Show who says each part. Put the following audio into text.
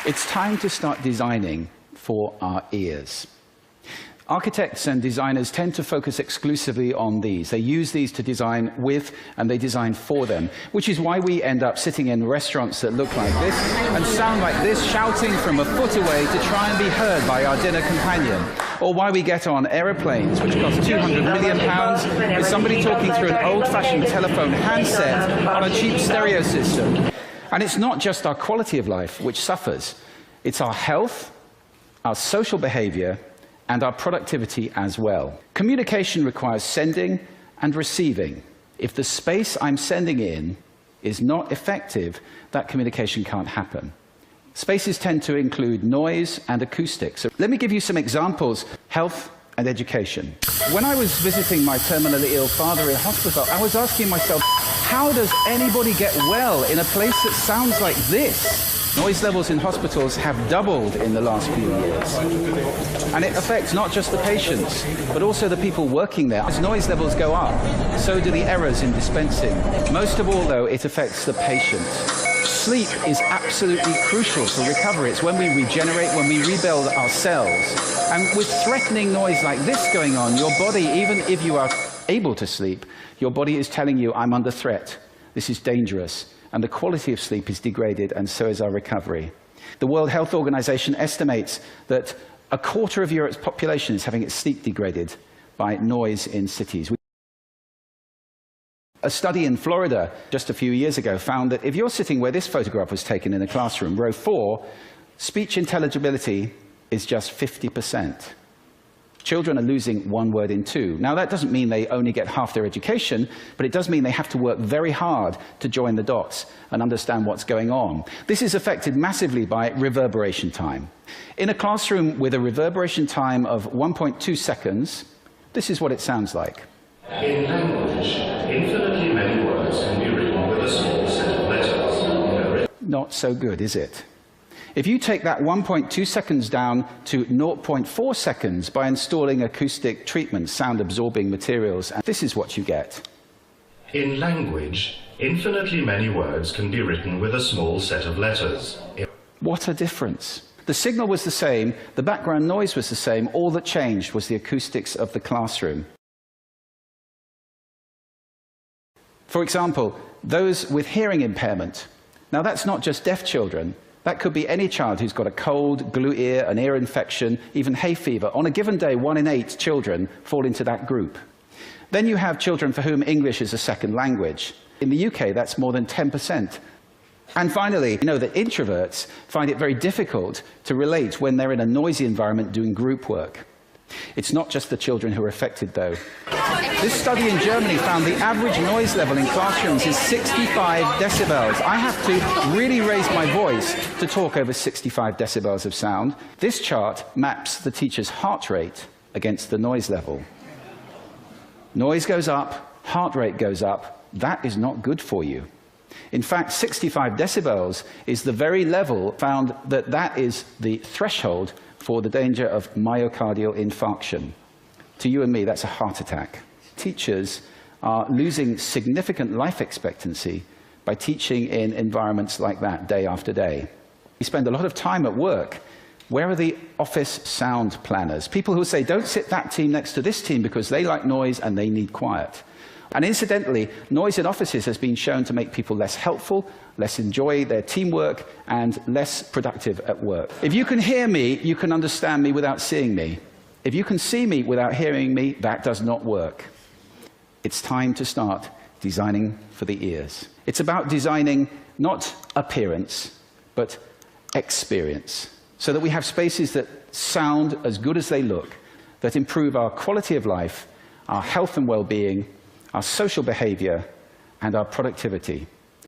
Speaker 1: It's time to start designing for our ears. Architects and designers tend to focus exclusively on these. They use these to design with, and they design for them, which is why we end up sitting in restaurants that look like this and sound like this, shouting from a foot away to try and be heard by our dinner companion. Or why we get on aeroplanes, which cost £200 million, with somebody talking through an old-fashioned telephone handset on a cheap stereo system. And it's not just our quality of life which suffers. It's our health, our social behavior, and our productivity as well. Communication requires sending and receiving. If the space I'm sending in is not effective, that communication can't happen. Spaces tend to include noise and acoustics. So let me give you some examples. Health and education. When I was visiting my terminally ill father in hospital, I was asking myself, how does anybody get well in a place that sounds like this? Noise levels in hospitals have doubled in the last few years. And it affects not just the patients, but also the people working there. As noise levels go up, so do the errors in dispensing. Most of all, though, it affects the patient. Sleep is absolutely crucial for recovery. It's when we regenerate, when we rebuild our cells. And with threatening noise like this going on, your body, even if you are able to sleep, your body is telling you, I'm under threat. This is dangerous. And the quality of sleep is degraded, and so is our recovery. The World Health Organization estimates that a quarter of Europe's population is having its sleep degraded by noise in cities. A study in Florida just a few years ago found that if you're sitting where this photograph was taken in a classroom, row 4, speech intelligibility is just 50%. Children are losing 1 word in 2. Now, that doesn't mean they only get half their education, but it does mean they have to work very hard to join the dots and understand what's going on. This is affected massively by reverberation time. In a classroom with a reverberation time of 1.2 seconds, this is what it sounds like.
Speaker 2: In language, infinitely many words can be written with a small set of letters.
Speaker 1: Not so good, is it? If you take that 1.2 seconds down to 0.4 seconds by installing acoustic treatments, sound-absorbing materials, and this is what you get.
Speaker 2: In language, infinitely many words can be written with a small set of letters.
Speaker 1: What a difference. The signal was the same, the background noise was the same, all that changed was the acoustics of the classroom. For example, those with hearing impairment. Now, that's not just deaf children. That could be any child who's got a cold, glue ear, an ear infection, even hay fever. On a given day, 1 in 8 children fall into that group. Then you have children for whom English is a second language. In the UK, that's more than 10%. And finally, you know that introverts find it very difficult to relate when they're in a noisy environment doing group work. It's not just the children who are affected, though. This study in Germany found the average noise level in classrooms is 65 decibels. I have to really raise my voice to talk over 65 decibels of sound. This chart maps the teacher's heart rate against the noise level. Noise goes up, heart rate goes up. That is not good for you. In fact, 65 decibels is the very level found that is the threshold for the danger of myocardial infarction. To you and me, that's a heart attack. Teachers are losing significant life expectancy by teaching in environments like that day after day. We spend a lot of time at work. Where are the office sound planners? People who say, don't sit that team next to this team because they like noise and they need quiet. And incidentally, noise in offices has been shown to make people less helpful, less enjoy their teamwork, and less productive at work. If you can hear me, you can understand me without seeing me. If you can see me without hearing me, that does not work. It's time to start designing for the ears. It's about designing not appearance, but experience, so that we have spaces that sound as good as they look, that improve our quality of life, our health and well-being, our social behavior, and our productivity.